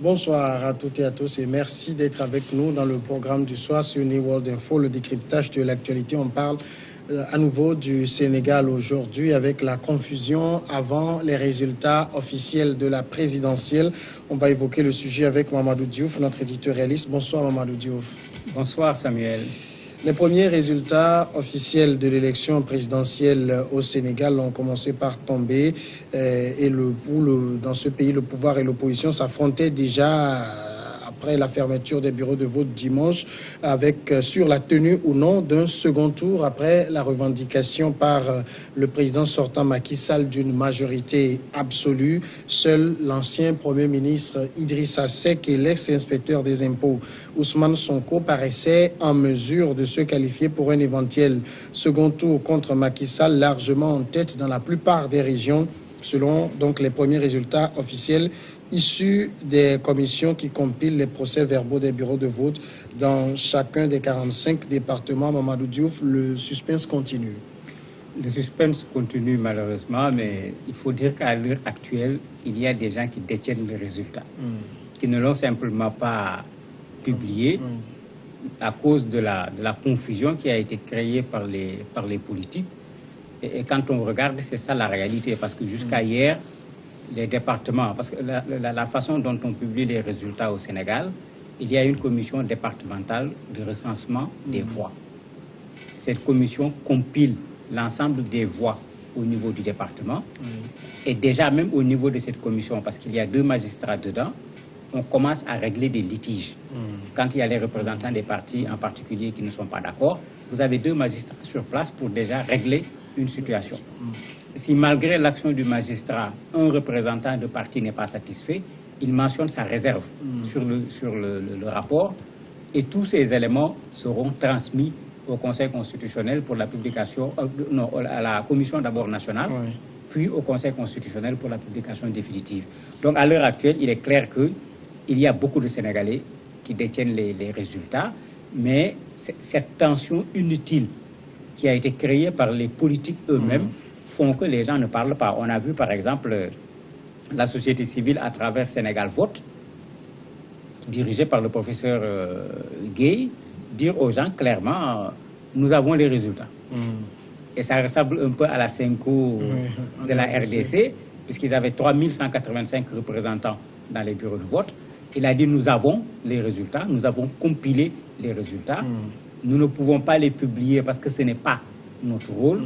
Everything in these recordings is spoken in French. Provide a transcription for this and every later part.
Bonsoir à toutes et à tous et merci d'être avec nous dans le programme du soir sur New World Info, le décryptage de l'actualité. On parle à nouveau du Sénégal aujourd'hui avec la confusion avant les résultats officiels de la présidentielle. On va évoquer le sujet avec Mamadou Diouf, notre éditorialiste. Bonsoir Mamadou Diouf. Bonsoir Samuel. Les premiers résultats officiels de l'élection présidentielle au Sénégal ont commencé par tomber et dans ce pays, le pouvoir et l'opposition s'affrontaient déjà après la fermeture des bureaux de vote dimanche sur la tenue ou non d'un second tour après la revendication par le président sortant Macky Sall d'une majorité absolue. Seul l'ancien Premier ministre Idrissa Seck et l'ex-inspecteur des impôts Ousmane Sonko paraissaient en mesure de se qualifier pour un éventuel second tour contre Macky Sall, largement en tête dans la plupart des régions, selon donc les premiers résultats officiels issus des commissions qui compilent les procès-verbaux des bureaux de vote dans chacun des 45 départements. Mamadou Diouf, le suspense continue. Le suspense continue malheureusement, mais il faut dire qu'à l'heure actuelle, il y a des gens qui détiennent les résultats, qui ne l'ont simplement pas publié à cause de la confusion qui a été créée par les politiques. Et quand on regarde, c'est ça la réalité, parce que jusqu'à hier, les départements, parce que la façon dont on publie les résultats au Sénégal, il y a une commission départementale de recensement des voix. Cette commission compile l'ensemble des voix au niveau du département. Et déjà même au niveau de cette commission, parce qu'il y a 2 magistrats dedans, on commence à régler des litiges. Quand il y a les représentants des partis en particulier qui ne sont pas d'accord, vous avez 2 magistrats sur place pour déjà régler une situation. Si malgré l'action du magistrat, un représentant de parti n'est pas satisfait, il mentionne sa réserve sur le rapport et tous ces éléments seront transmis au Conseil constitutionnel pour la publication, à la commission d'abord nationale, puis au Conseil constitutionnel pour la publication définitive. Donc à l'heure actuelle, il est clair qu'il y a beaucoup de Sénégalais qui détiennent les résultats, mais cette tension inutile qui a été créée par les politiques eux-mêmes font que les gens ne parlent pas. On a vu par exemple la société civile à travers Sénégal Vote, dirigée par le professeur Gueye, dire aux gens clairement nous avons les résultats. Et ça ressemble un peu à la Senko de la RDC, puisqu'ils avaient 3185 représentants dans les bureaux de vote. Il a dit nous avons les résultats, nous avons compilé les résultats. Nous ne pouvons pas les publier parce que ce n'est pas notre rôle.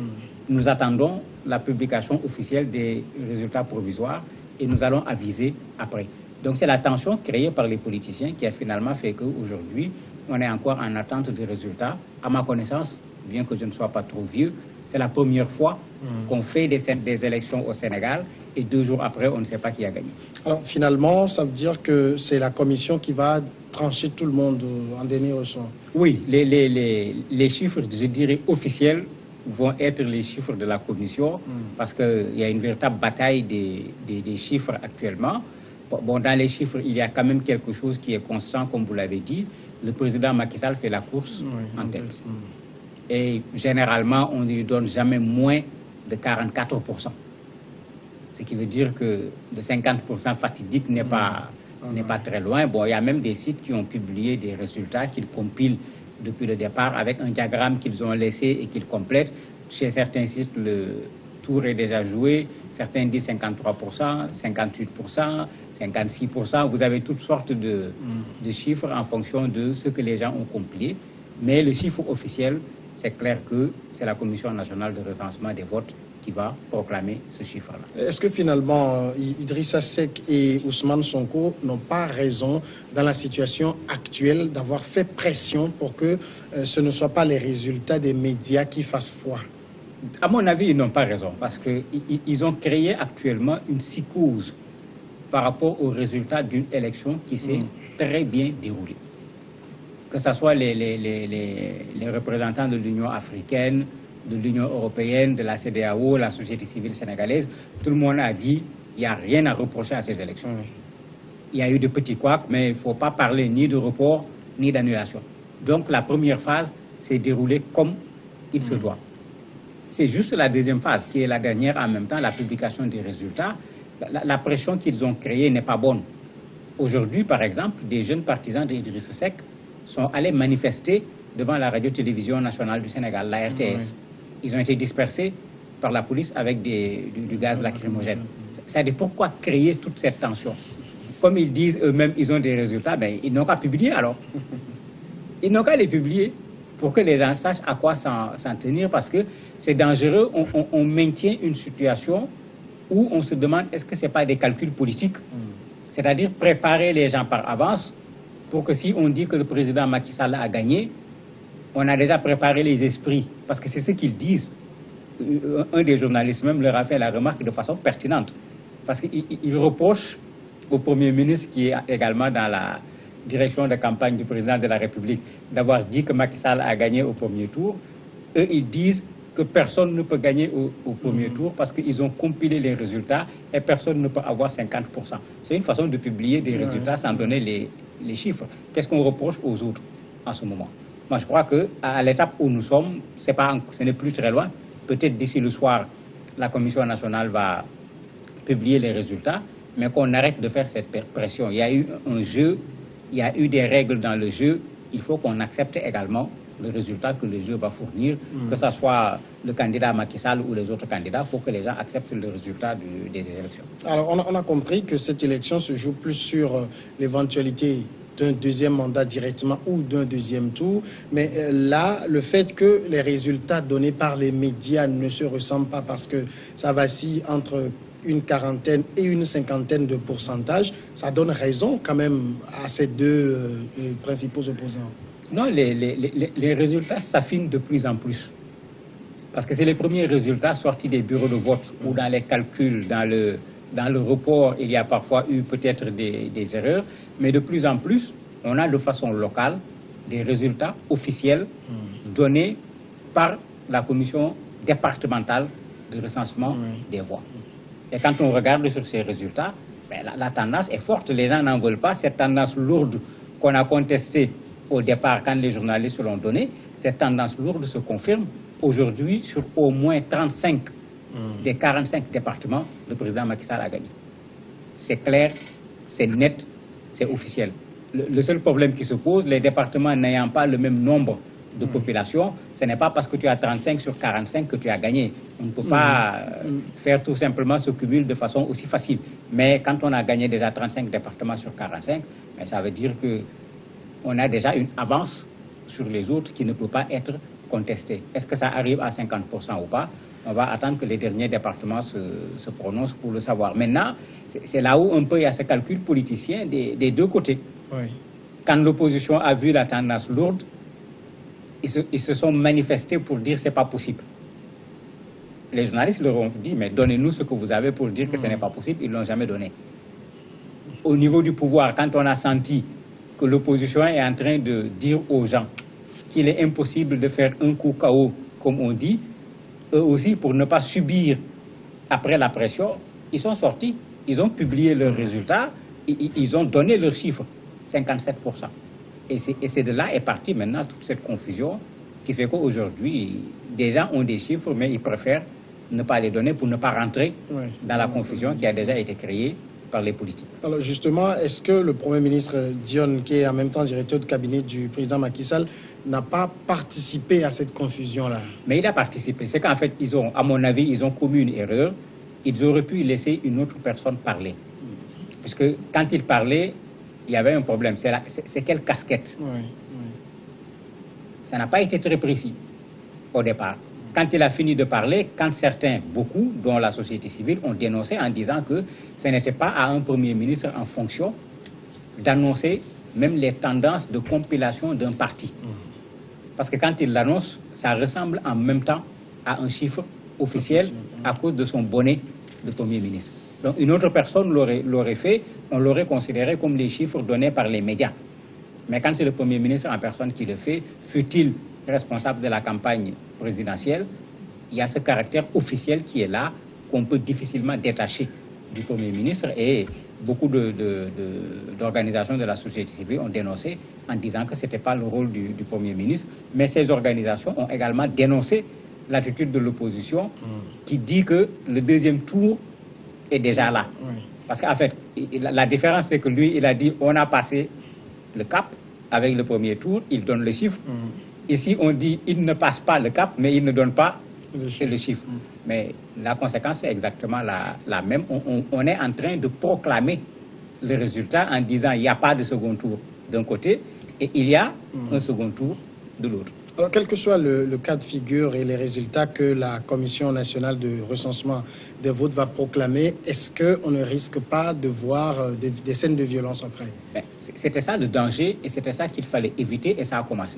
Nous attendons la publication officielle des résultats provisoires et nous allons aviser après. Donc c'est la tension créée par les politiciens qui a finalement fait qu'aujourd'hui, on est encore en attente des résultats. À ma connaissance, bien que je ne sois pas trop vieux, c'est la première fois qu'on fait des élections au Sénégal et 2 jours après, on ne sait pas qui a gagné. Alors finalement, ça veut dire que c'est la commission qui va trancher tout le monde en dernier ressort. Oui, les chiffres, je dirais, officiels vont être les chiffres de la commission parce qu'il y a une véritable bataille des chiffres actuellement. Bon, dans les chiffres, il y a quand même quelque chose qui est constant, comme vous l'avez dit. Le président Macky Sall fait la course en tête. Et généralement, on ne lui donne jamais moins de 44%. Ce qui veut dire que de 50% fatidique n'est pas très loin. Bon, il y a même des sites qui ont publié des résultats qu'ils compilent depuis le départ avec un diagramme qu'ils ont laissé et qu'ils complètent. Chez certains sites, le tour est déjà joué. Certains disent 53%, 58%, 56%. Vous avez toutes sortes de chiffres en fonction de ce que les gens ont compilé. Mais le chiffre officiel, c'est clair que c'est la Commission nationale de recensement des votes qui va proclamer ce chiffre-là. Est-ce que finalement, Idrissa Seck et Ousmane Sonko n'ont pas raison dans la situation actuelle d'avoir fait pression pour que ce ne soit pas les résultats des médias qui fassent foi? À mon avis, ils n'ont pas raison parce qu'ils ont créé actuellement une psychose par rapport aux résultats d'une élection qui s'est très bien déroulée. Que ce soit les représentants de l'Union africaine, de l'Union européenne, de la CEDEAO, la société civile sénégalaise, tout le monde a dit qu'il n'y a rien à reprocher à ces élections. Il y a eu de petits couacs, mais il ne faut pas parler ni de report, ni d'annulation. Donc la première phase s'est déroulée comme il se doit. C'est juste la deuxième phase, qui est la dernière en même temps, la publication des résultats. La pression qu'ils ont créée n'est pas bonne. Aujourd'hui, par exemple, des jeunes partisans d'Idriss Seck sont allés manifester devant la radio-télévision nationale du Sénégal, la RTS. Ils ont été dispersés par la police avec du gaz lacrymogène. C'est-à-dire pourquoi créer toute cette tension? Comme ils disent eux-mêmes, ils ont des résultats, ben, ils n'ont qu'à publier alors. Ils n'ont qu'à les publier pour que les gens sachent à quoi s'en tenir, parce que c'est dangereux. On maintient une situation où on se demande est-ce que ce n'est pas des calculs politiques, c'est-à-dire préparer les gens par avance pour que si on dit que le président Macky Sall a gagné, on a déjà préparé les esprits, parce que c'est ce qu'ils disent. Un des journalistes même leur a fait la remarque de façon pertinente, parce qu'il reproche au Premier ministre, qui est également dans la direction de campagne du président de la République, d'avoir dit que Macky Sall a gagné au premier tour. Eux, ils disent que personne ne peut gagner au premier tour parce qu'ils ont compilé les résultats et personne ne peut avoir 50%. C'est une façon de publier des résultats sans donner les chiffres. Qu'est-ce qu'on reproche aux autres en ce moment? Moi, je crois qu'à l'étape où nous sommes, ce n'est plus très loin. Peut-être d'ici le soir, la Commission nationale va publier les résultats, mais qu'on arrête de faire cette pression. Il y a eu un jeu, il y a eu des règles dans le jeu. Il faut qu'on accepte également le résultat que le jeu va fournir, que ce soit le candidat Macky Sall ou les autres candidats. Il faut que les gens acceptent le résultat des élections. Alors, on a compris que cette élection se joue plus sur l'éventualité d'un deuxième mandat directement ou d'un deuxième tour. Mais là, le fait que les résultats donnés par les médias ne se ressemblent pas parce que ça vacille entre une quarantaine et une cinquantaine de pourcentages, ça donne raison quand même à ces deux principaux opposants. Non, les résultats s'affinent de plus en plus. Parce que c'est les premiers résultats sortis des bureaux de vote ou dans les calculs, dans le report, il y a parfois eu peut-être des erreurs. Mais de plus en plus, on a de façon locale des résultats officiels donnés par la commission départementale de recensement des voix. Et quand on regarde sur ces résultats, ben, la tendance est forte. Les gens n'en veulent pas. Cette tendance lourde qu'on a contestée au départ quand les journalistes l'ont donnée, cette tendance lourde se confirme aujourd'hui sur au moins 35 des 45 départements, le président Macky Sall a gagné. C'est clair, c'est net, c'est officiel. Le seul problème qui se pose, les départements n'ayant pas le même nombre de population, ce n'est pas parce que tu as 35 sur 45 que tu as gagné. On ne peut pas faire tout simplement ce cumul de façon aussi facile. Mais quand on a gagné déjà 35 départements sur 45, ben, ça veut dire qu'on a déjà une avance sur les autres qui ne peut pas être contestée. Est-ce que ça arrive à 50% ou pas? On va attendre que les derniers départements se prononcent pour le savoir. Maintenant, c'est là où un peu il y a ce calcul politicien des deux côtés. Oui. Quand l'opposition a vu la tendance lourde, ils se sont manifestés pour dire que ce n'est pas possible. Les journalistes leur ont dit, mais donnez-nous ce que vous avez pour dire que ce n'est pas possible. Ils ne l'ont jamais donné. Au niveau du pouvoir, quand on a senti que l'opposition est en train de dire aux gens qu'il est impossible de faire un coup KO, comme on dit, eux aussi, pour ne pas subir après la pression, ils sont sortis, ils ont publié leurs résultats, ils ont donné leurs chiffres, 57%. Et c'est de là est partie maintenant toute cette confusion qui fait qu'aujourd'hui, des gens ont des chiffres, mais ils préfèrent ne pas les donner pour ne pas rentrer dans la confusion qui a déjà été créée par les politiques. Alors justement, est-ce que le Premier ministre Dione, qui est en même temps directeur de cabinet du président Macky Sall, n'a pas participé à cette confusion-là? Mais il a participé. C'est qu'en fait, à mon avis, ils ont commis une erreur. Ils auraient pu laisser une autre personne parler. Puisque quand il parlait, il y avait un problème. C'est quelle casquette? Ça n'a pas été très précis au départ. Quand il a fini de parler, quand certains, beaucoup, dont la société civile, ont dénoncé en disant que ce n'était pas à un Premier ministre en fonction d'annoncer même les tendances de compilation d'un parti. Parce que quand il l'annonce, ça ressemble en même temps à un chiffre officiel à cause de son bonnet de Premier ministre. Donc une autre personne l'aurait fait, on l'aurait considéré comme les chiffres donnés par les médias. Mais quand c'est le Premier ministre en personne qui le fait, fut-il responsable de la campagne présidentielle, il y a ce caractère officiel qui est là, qu'on peut difficilement détacher du Premier ministre, et beaucoup d'organisations de la société civile ont dénoncé en disant que ce n'était pas le rôle du Premier ministre. Mais ces organisations ont également dénoncé l'attitude de l'opposition qui dit que le deuxième tour est déjà là. Parce qu'en fait, la différence, c'est que lui, il a dit on a passé le cap avec le premier tour, il donne le chiffre. Ici, on dit il ne passe pas le cap, mais il ne donne pas le chiffre. Mais la conséquence, c'est exactement la même. On est en train de proclamer le résultat en disant il n'y a pas de second tour d'un côté et il y a un second tour de l'autre. Alors, quel que soit le cas de figure et les résultats que la Commission nationale de recensement des votes va proclamer, est-ce qu'on ne risque pas de voir des scènes de violence après? C'était ça le danger et c'était ça qu'il fallait éviter et ça a commencé.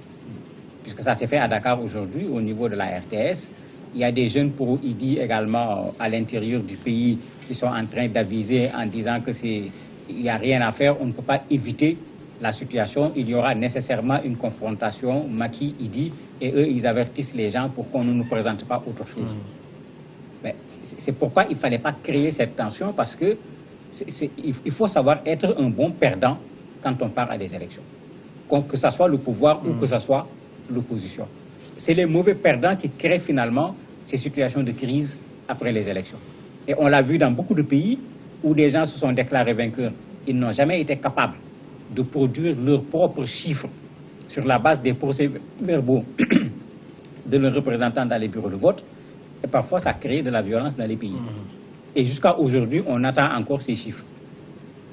Puisque ça s'est fait à Dakar aujourd'hui au niveau de la RTS. Il y a des jeunes pro-Idi également à l'intérieur du pays qui sont en train d'aviser en disant qu'il n'y a rien à faire, on ne peut pas éviter la situation, il y aura nécessairement une confrontation Macky-Idi et eux, ils avertissent les gens pour qu'on ne nous présente pas autre chose. Mais c'est pourquoi il ne fallait pas créer cette tension parce que il faut savoir être un bon perdant quand on part à des élections. Que ce soit le pouvoir ou que ce soit l'opposition. C'est les mauvais perdants qui créent finalement ces situations de crise après les élections. Et on l'a vu dans beaucoup de pays où des gens se sont déclarés vainqueurs. Ils n'ont jamais été capables de produire leurs propres chiffres sur la base des procès-verbaux de leurs représentants dans les bureaux de vote. Et parfois, ça crée de la violence dans les pays. Et jusqu'à aujourd'hui, on attend encore ces chiffres.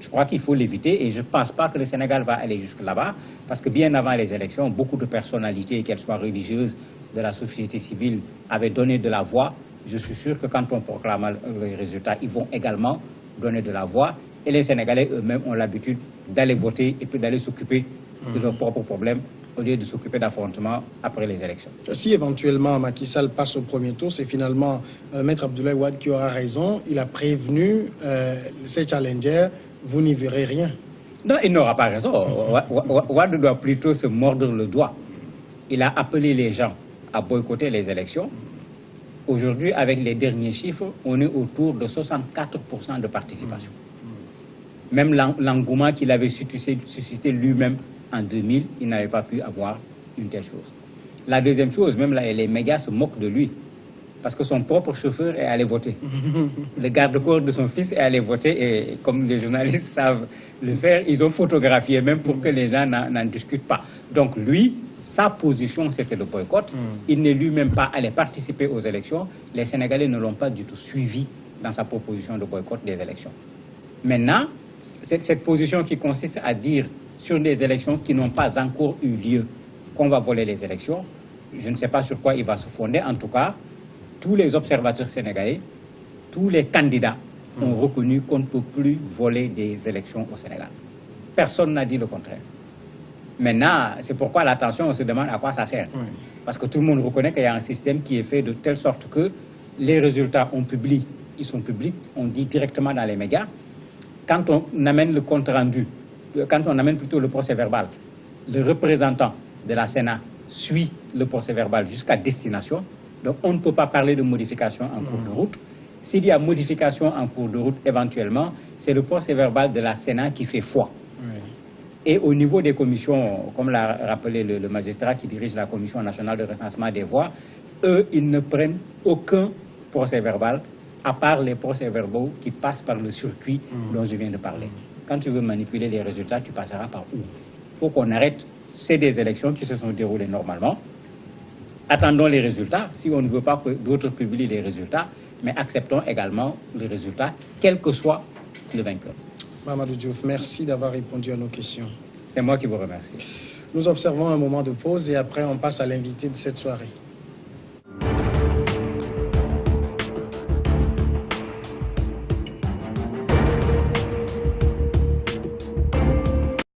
Je crois qu'il faut l'éviter et je ne pense pas que le Sénégal va aller jusque là-bas parce que bien avant les élections, beaucoup de personnalités, qu'elles soient religieuses, de la société civile, avaient donné de la voix. Je suis sûr que quand on proclame les résultats, ils vont également donner de la voix. Et les Sénégalais eux-mêmes ont l'habitude d'aller voter et puis d'aller s'occuper de leurs propres problèmes au lieu de s'occuper d'affrontements après les élections. Si éventuellement Macky Sall passe au premier tour, c'est finalement Maître Abdoulaye Wade qui aura raison. Il a prévenu ses challengers, vous n'y verrez rien. Non, il n'aura pas raison. Wade doit plutôt se mordre le doigt. Il a appelé les gens à boycotter les élections. Aujourd'hui, avec les derniers chiffres, on est autour de 64% de participation. Même l'engouement qu'il avait suscité lui-même en 2000, il n'avait pas pu avoir une telle chose. La deuxième chose, même là, les médias se moquent de lui parce que son propre chauffeur est allé voter. Le garde-corps de son fils est allé voter et comme les journalistes savent le faire, ils ont photographié même pour que les gens n'en discutent pas. Donc lui, sa position, c'était le boycott. Il n'est lui-même pas allé participer aux élections. Les Sénégalais ne l'ont pas du tout suivi dans sa proposition de boycott des élections. Maintenant, cette position qui consiste à dire sur des élections qui n'ont pas encore eu lieu qu'on va voler les élections, je ne sais pas sur quoi il va se fonder. En tout cas, tous les observateurs sénégalais, tous les candidats ont reconnu qu'on ne peut plus voler des élections au Sénégal. Personne n'a dit le contraire. Maintenant, c'est pourquoi l'attention, on se demande à quoi ça sert. Parce que tout le monde reconnaît qu'il y a un système qui est fait de telle sorte que les résultats, on publie, ils sont publics, on dit directement dans les médias. Quand on amène le compte rendu, quand on amène plutôt le procès verbal, le représentant de la Sénat suit le procès verbal jusqu'à destination. Donc on ne peut pas parler de modification en cours de route. S'il y a modification en cours de route, éventuellement, c'est le procès verbal de la Sénat qui fait foi. Et au niveau des commissions, comme l'a rappelé le magistrat qui dirige la Commission nationale de recensement des voix, eux, ils ne prennent aucun procès verbal à part les procès-verbaux qui passent par le circuit dont je viens de parler. Quand tu veux manipuler les résultats, tu passeras par où? Il faut qu'on arrête. C'est des élections qui se sont déroulées normalement. Attendons les résultats, si on ne veut pas que d'autres publient les résultats, mais acceptons également les résultats, quel que soit le vainqueur. Mamadou Diouf, merci d'avoir répondu à nos questions. C'est moi qui vous remercie. Nous observons un moment de pause et après on passe à l'invité de cette soirée.